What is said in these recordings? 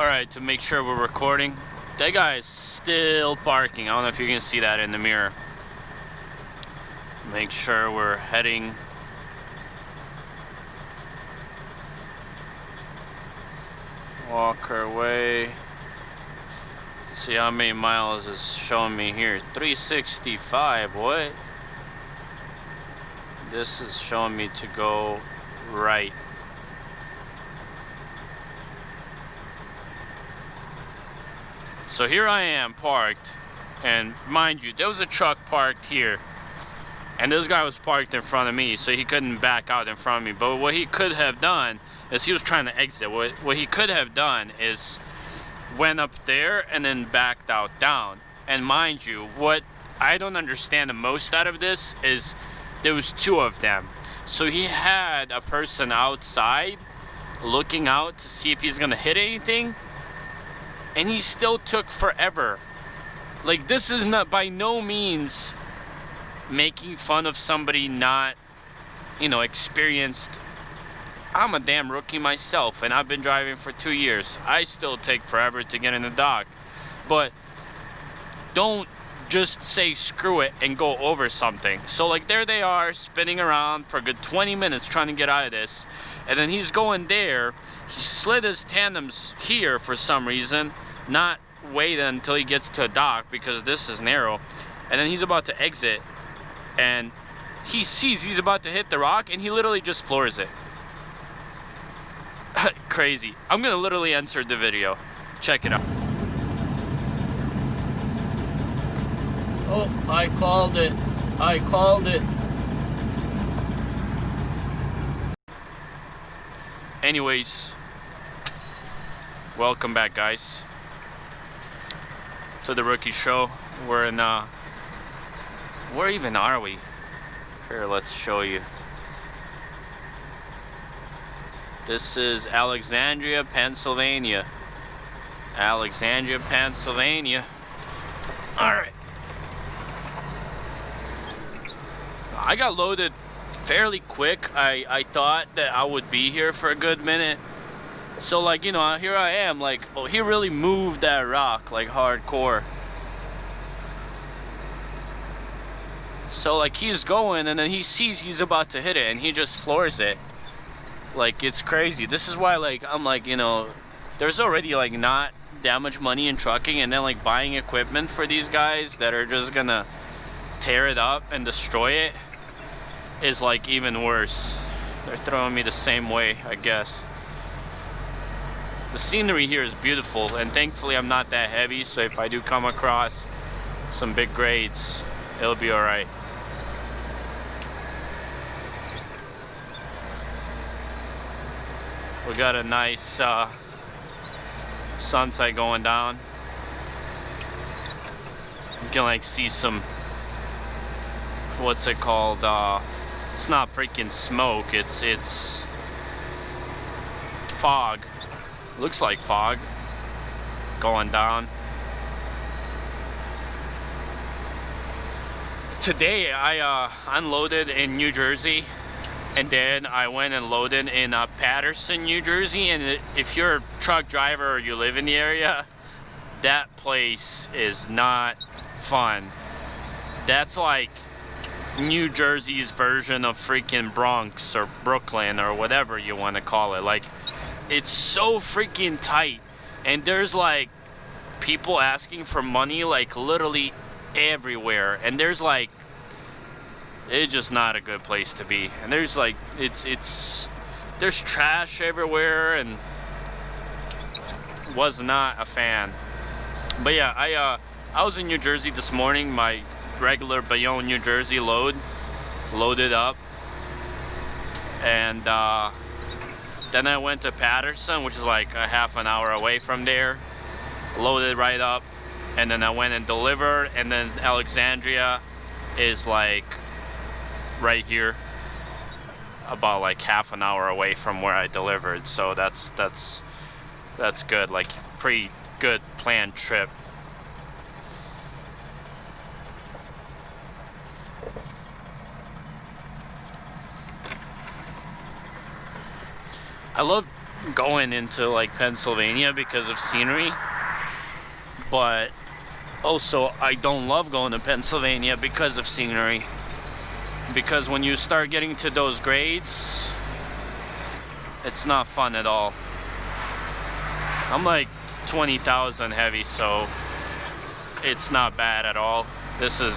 Alright, to make sure we're recording. That guy is still barking. I don't know if you can see that in the mirror. Make sure we're heading. Walk our way. Let's see how many miles is showing me here. 365, what? This is showing me to go right. So here I am parked, and mind you, there was a truck parked here, and this guy was parked in front of me, so he couldn't back out in front of me. But what he could have done is he was trying to exit. What he could have done is went up there and then backed out down. And mind you, what I don't understand the most out of this is there was two of them. So he had a person outside looking out to see if he's gonna hit anything, and he still took forever. Like, this is not by no means making fun of somebody not, you know, experienced. I'm a damn rookie myself, and I've been driving for 2 years. I still take forever to get in the dock. But don't just say screw it and go over something. So like, there they are spinning around for a good 20 minutes trying to get out of this, and then he's going there. He slid his tandems here for some reason, not wait until he gets to a dock because this is narrow, and then he's about to exit and he sees he's about to hit the rock and he literally just floors it. Crazy. I'm gonna literally insert the video. Check it out. Oh, I called it. I called it. Anyways, welcome back, guys, to the rookie show. We're in where even are we? Here, let's show you. This is Alexandria, Pennsylvania. Alexandria, Pennsylvania. Alright. I got loaded fairly quick. I thought that I would be here for a good minute. So like, you know, here I am, like, oh, he really moved that rock like hardcore. So like, he's going and then he sees he's about to hit it and he just floors it. Like, it's crazy. This is why, like, I'm like, you know, there's already like not that much money in trucking, and then like buying equipment for these guys that are just gonna tear it up and destroy it is like even worse. They're throwing me the same way, I guess. The scenery here is beautiful, and thankfully I'm not that heavy, so if I do come across some big grades, it'll be alright. We got a nice sunset going down. You can like see some, what's it called? It's not freaking smoke, it's fog. Looks like fog going down. Today I unloaded in New Jersey, and then I went and loaded in Paterson, New Jersey. And if you're a truck driver or you live in the area, that place is not fun. That's like New Jersey's version of freaking Bronx or Brooklyn or whatever you want to call it. Like, it's so freaking tight, and there's like people asking for money like literally everywhere, and there's like, it's just not a good place to be. And there's like, there's trash everywhere, and was not a fan. But yeah, I was in New Jersey this morning. My regular Bayonne, New Jersey loaded up, and then I went to Paterson, which is like a half an hour away from there, loaded right up, and then I went and delivered. And then Alexandria is like right here, about like half an hour away from where I delivered. So that's good, like pretty good planned trip. I love going into like Pennsylvania because of scenery, but also I don't love going to Pennsylvania because of scenery, because when you start getting to those grades, it's not fun at all. I'm like 20,000 heavy, so it's not bad at all. This is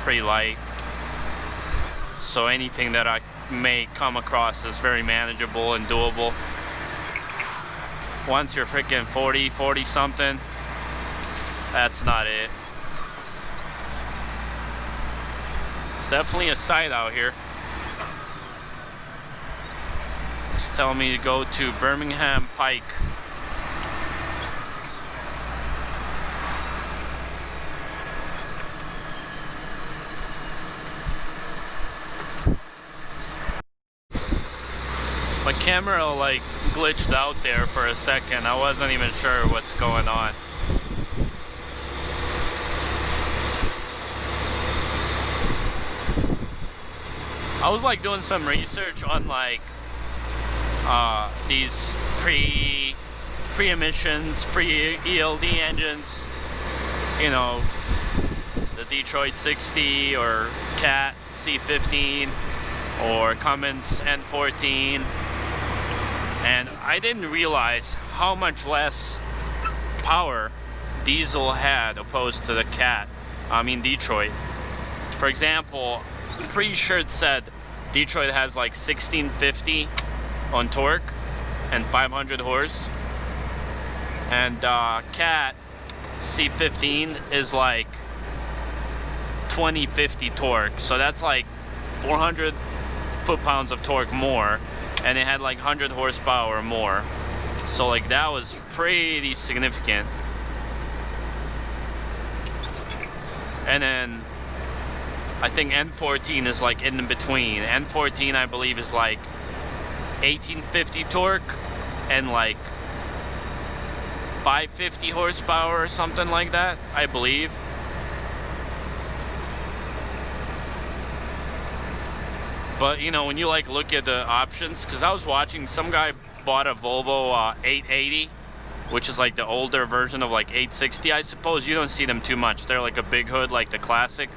pretty light, so anything that I may come across is very manageable and doable. Once you're freaking 40 something, that's not it. It's definitely a sight out here. It's telling me to go to Birmingham Pike. My camera like glitched out there for a second. I wasn't even sure what's going on. I was like doing some research on like these pre-emissions, pre-ELD engines, you know, the Detroit 60 or Cat C15 or Cummins N14, and I didn't realize how much less power diesel had opposed to the Cat, Detroit. For example, I'm pretty sure it said Detroit has like 1650 on torque and 500 horse, and Cat C15 is like 2050 torque, so that's like 400 foot-pounds of torque more, and it had like 100 horsepower more, so like that was pretty significant. And then I think N14 is like in between. N14 I believe is like 1850 torque and like 550 horsepower or something like that, I believe. But you know, when you like look at the options, because I was watching some guy bought a Volvo 880, which is like the older version of like 860. I suppose you don't see them too much. They're like a big hood, like the classic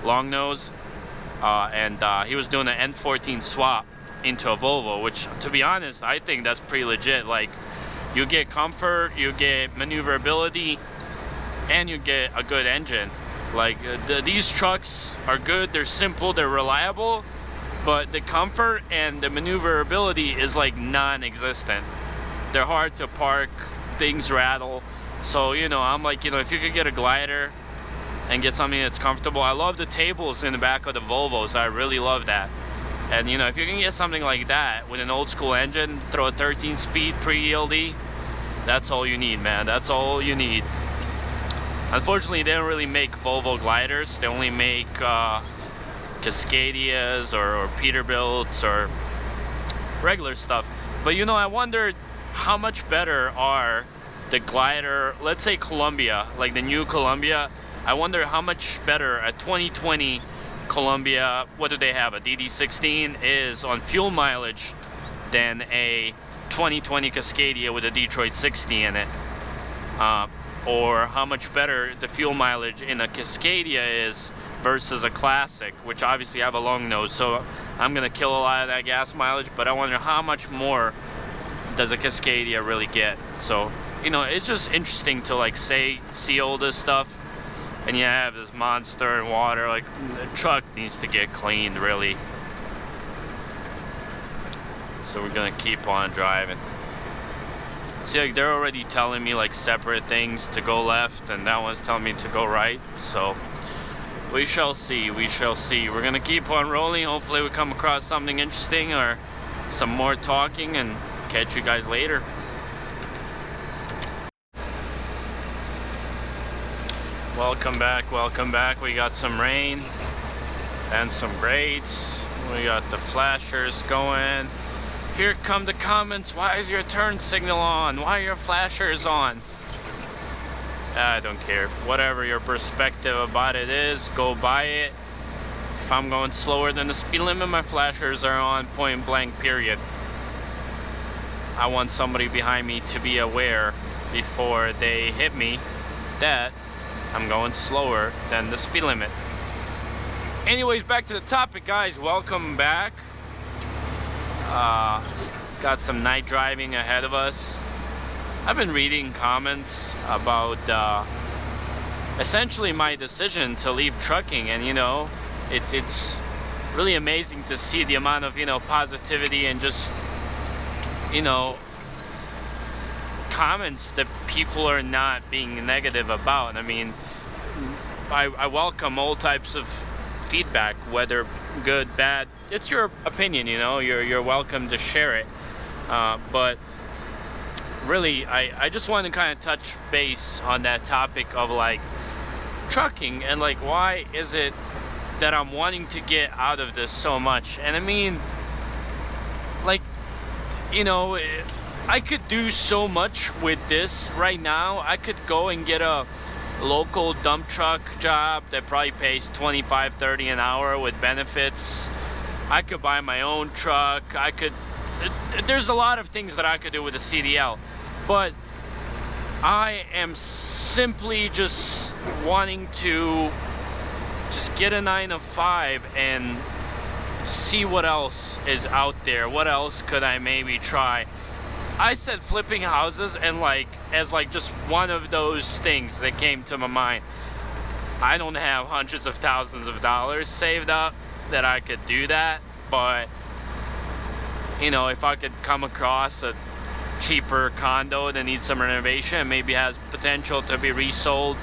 long nose, and he was doing an N14 swap into a Volvo, which to be honest I think that's pretty legit. Like, you get comfort, you get maneuverability, and you get a good engine. Like these trucks are good, they're simple, they're reliable, but the comfort and the maneuverability is like non-existent. They're hard to park, things rattle. So you know, I'm like, you know, if you could get a glider and get something that's comfortable. I love the tables in the back of the Volvos. I really love that. And you know, if you can get something like that with an old school engine, throw a 13-speed pre-ELD, that's all you need, man. That's all you need. Unfortunately, they don't really make Volvo gliders. They only make Cascadias or Peterbilts or regular stuff. But you know, I wondered how much better are the glider, let's say Columbia, like the new Columbia. I wonder how much better a 2020 Columbia, what do they have, a DD16, is on fuel mileage than a 2020 Cascadia with a Detroit 60 in it. Or how much better the fuel mileage in a Cascadia is versus a Classic, which obviously have a long nose, so I'm gonna kill a lot of that gas mileage, but I wonder how much more does a Cascadia really get. So, you know, it's just interesting to like see all this stuff, and you have this monster and water. Like, the truck needs to get cleaned, really. So we're gonna keep on driving. See, like, they're already telling me like separate things to go left, and that one's telling me to go right. So we shall see, we shall see. We're gonna keep on rolling. Hopefully we come across something interesting or some more talking, and catch you guys later. Welcome back, welcome back. We got some rain and some grades. We got the flashers going. Here come the comments. Why is your turn signal on? Why are your flashers on? I don't care. Whatever your perspective about it is, go by it. If I'm going slower than the speed limit, my flashers are on, point blank, period. I want somebody behind me to be aware before they hit me that I'm going slower than the speed limit. Anyways, back to the topic, guys. Welcome back. Got some night driving ahead of us. I've been reading comments about essentially my decision to leave trucking, and you know, it's really amazing to see the amount of, you know, positivity and just, you know, comments that people are not being negative about. I mean, I welcome all types of feedback, whether good, bad. It's your opinion, you know, you're welcome to share it. But really, I just want to kind of touch base on that topic of like trucking, and like, why is it that I'm wanting to get out of this so much? And I mean, like, you know, I could do so much with this right now. I could go and get a local dump truck job that probably pays $25-30 an hour with benefits. I could buy my own truck. There's a lot of things that I could do with a CDL, but I am simply just wanting to just get a 9-to-5 and see what else is out there. What else could I maybe try? I said flipping houses, and like, as like just one of those things that came to my mind. I don't have hundreds of thousands of dollars saved up that I could do that, but you know, if I could come across a cheaper condo that needs some renovation and maybe has potential to be resold,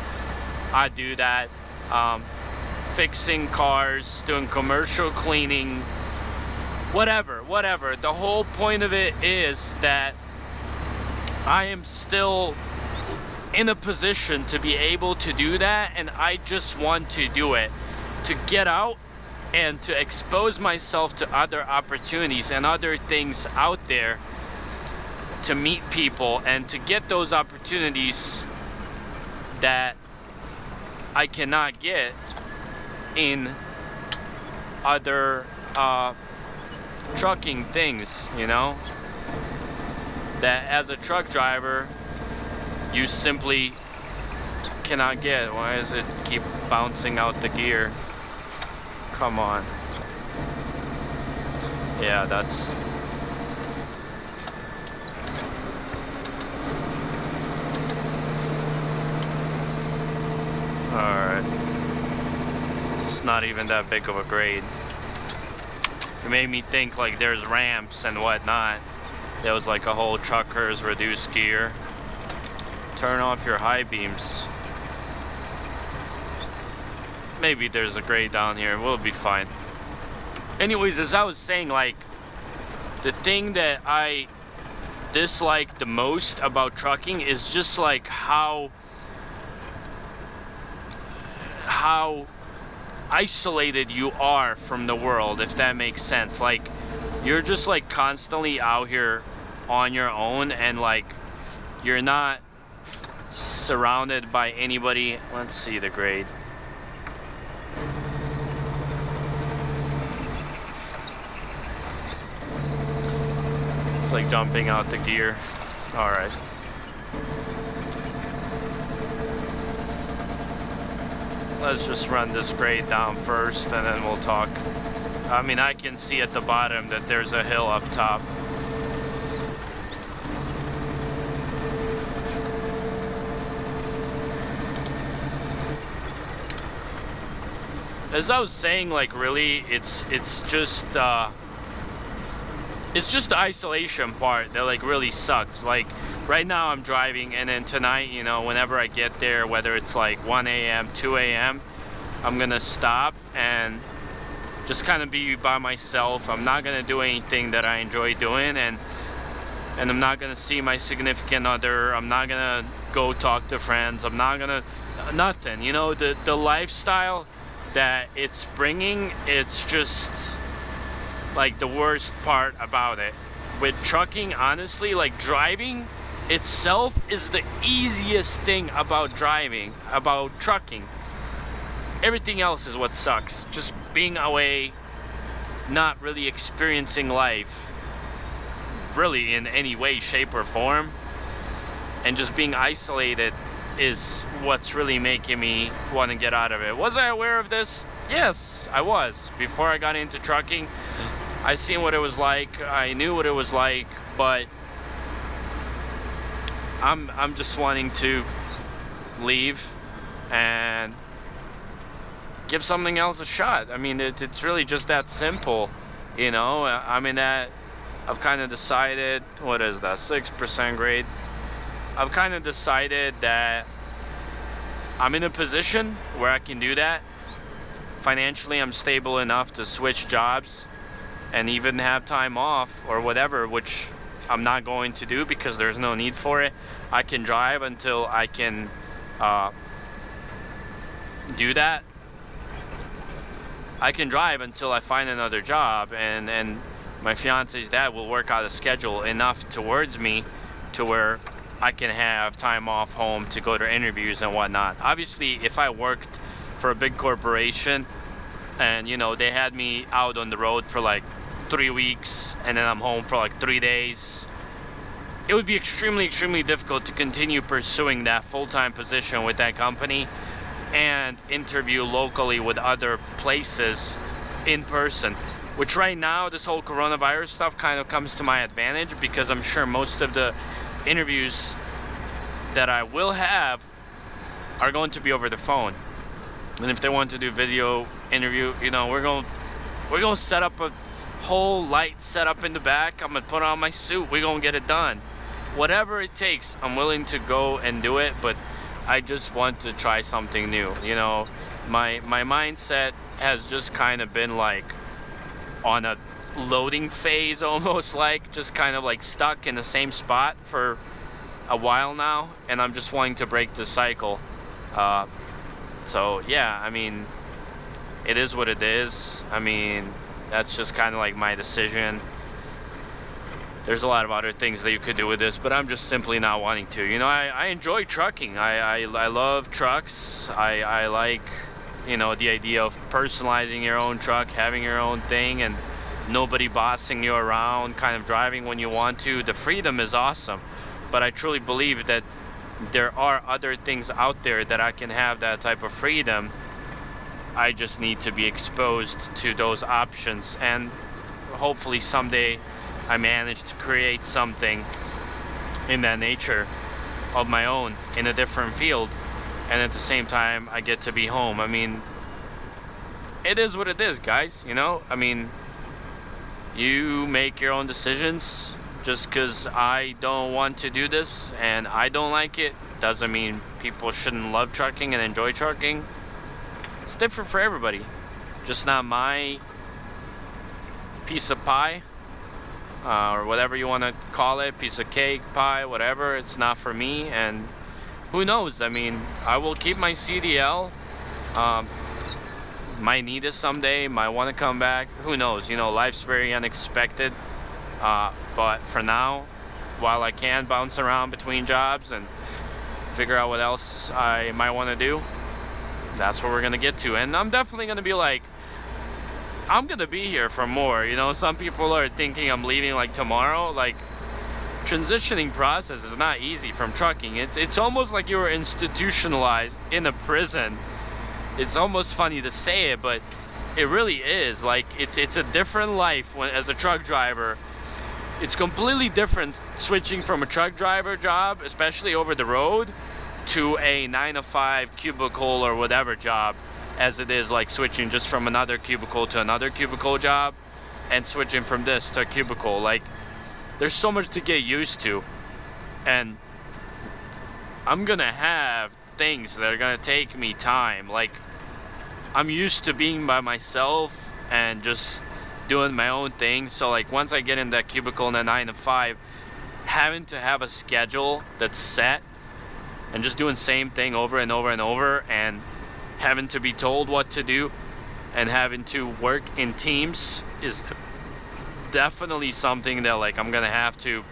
I'd do that. Fixing cars, doing commercial cleaning, whatever. The whole point of it is that I am still in a position to be able to do that, and I just want to do it, to get out and to expose myself to other opportunities and other things out there, to meet people and to get those opportunities that I cannot get in other trucking things, you know, that as a truck driver you simply cannot get. Why does it keep bouncing out the gear? Come on. Yeah, that's... Alright. It's not even that big of a grade. It made me think like there's ramps and whatnot. There was like a whole trucker's reduced gear. Turn off your high beams. Maybe there's a grade down here. We'll be fine. Anyways, as I was saying, like, the thing that I dislike the most about trucking is just like how isolated you are from the world, if that makes sense. Like, you're just like constantly out here on your own, and like you're not surrounded by anybody. Let's see the grade. It's like jumping out the gear. All right. Let's just run this grade down first, and then we'll talk. I mean, I can see at the bottom that there's a hill up top. As I was saying, like, really, it's just the isolation part that like really sucks. Like, right now I'm driving, and then tonight, you know, whenever I get there, whether it's like 1 a.m., 2 a.m., I'm gonna stop and just kind of be by myself. I'm not gonna do anything that I enjoy doing, and I'm not gonna see my significant other. I'm not gonna go talk to friends. I'm not gonna nothing. You know, the lifestyle that it's bringing, it's just like the worst part about it. With trucking, honestly, like, driving itself is the easiest thing about driving, about trucking. Everything else is what sucks. Just being away, not really experiencing life. really in any way, shape, or form. And just being isolated is what's really making me want to get out of it. Was I aware of this? Yes, I was. Before I got into trucking, I seen what it was like. I knew what it was like, but I'm just wanting to leave and give something else a shot. I mean, it's really just that simple, you know. I mean, that I've kind of decided, what is that, 6% grade? I've kind of decided that I'm in a position where I can do that. Financially, I'm stable enough to switch jobs and even have time off or whatever, which I'm not going to do because there's no need for it. I can drive until I can do that. I can drive until I find another job, and my fiance's dad will work out a schedule enough towards me to where I can have time off home to go to interviews and whatnot. Obviously, if I worked for a big corporation and, you know, they had me out on the road for like 3 weeks and then I'm home for like 3 days, it would be extremely difficult to continue pursuing that full-time position with that company and interview locally with other places in person. Which right now, this whole coronavirus stuff kind of comes to my advantage because I'm sure most of the interviews that I will have are going to be over the phone. And if they want to do video interview, you know, we're going to set up a whole light setup in the back. I'm gonna put on my suit. We're gonna get it done. Whatever it takes, I'm willing to go and do it. But I just want to try something new. You know, my mindset has just kind of been like on a loading phase, almost, like just kind of like stuck in the same spot for a while now, and I'm just wanting to break the cycle. So yeah, I mean, it is what it is. I mean, that's just kind of like my decision. There's a lot of other things that you could do with this, but I'm just simply not wanting to. You know, I enjoy trucking. I love trucks. I like, you know, the idea of personalizing your own truck, having your own thing, and nobody bossing you around, kind of driving when you want to. The freedom is awesome, but I truly believe that there are other things out there that I can have that type of freedom. I just need to be exposed to those options, and hopefully someday I manage to create something in that nature of my own in a different field, and at the same time I get to be home. I mean, it is what it is, guys, you know. I mean, you make your own decisions. Just because I don't want to do this and I don't like it doesn't mean people shouldn't love trucking and enjoy trucking. It's different for everybody. Just not my piece of pie, or whatever you want to call it, piece of cake, pie, whatever. It's not for me, and who knows? I mean, I will keep my CDL. Might need it someday, might want to come back. Who knows? You know, life's very unexpected. But for now, while I can bounce around between jobs and figure out what else I might want to do, that's what we're gonna get to. And I'm definitely gonna be like, I'm gonna be here for more. You know, some people are thinking I'm leaving like tomorrow. Like, transitioning process is not easy from trucking. It's almost like you were institutionalized in a prison. It's almost funny to say it, but it really is. Like, it's a different life when, as a truck driver. It's completely different switching from a truck driver job, especially over the road, to a 9-to-5 cubicle or whatever job, as it is like switching just from another cubicle to another cubicle job, and switching from this to a cubicle. Like, there's so much to get used to, and I'm gonna have things that are gonna take me time. Like, I'm used to being by myself and just doing my own thing. So like, once I get in that cubicle in a 9-to-5, having to have a schedule that's set and just doing the same thing over and over and over, and having to be told what to do and having to work in teams is definitely something that, like, I'm gonna have to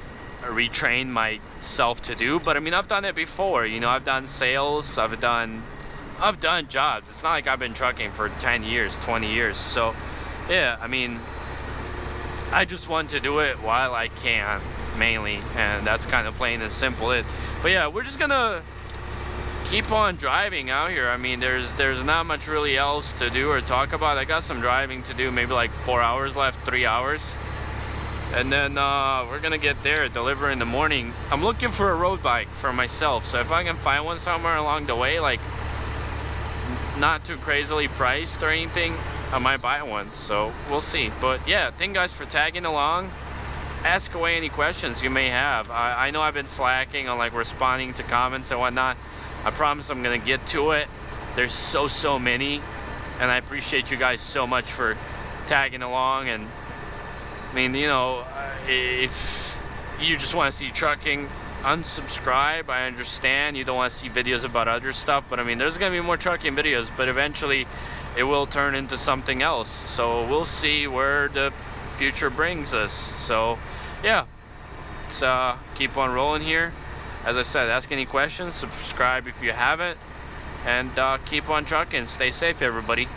retrain myself to do. But I mean, I've done it before. You know, I've done sales, I've done jobs. It's not like I've been trucking for 10 years, 20 years. So yeah, I mean, I just want to do it while I can, mainly, and that's kind of plain and simple it. But yeah, we're just gonna keep on driving out here. I mean, there's not much really else to do or talk about. I got some driving to do, maybe like 4 hours left, 3 hours. And then we're gonna get there, deliver in the morning. I'm looking for a road bike for myself, so if I can find one somewhere along the way, like not too crazily priced or anything, I might buy one, so we'll see. But yeah, thank you guys for tagging along. Ask away any questions you may have. I know I've been slacking on like responding to comments and whatnot. I promise I'm gonna get to it. There's so many, and I appreciate you guys so much for tagging along. And I mean, you know, if you just want to see trucking, unsubscribe. I understand you don't want to see videos about other stuff, but I mean, there's gonna be more trucking videos, but eventually it will turn into something else. So we'll see where the future brings us. So yeah, let's keep on rolling here. As I said, ask any questions, subscribe if you haven't, and keep on trucking. Stay safe, everybody.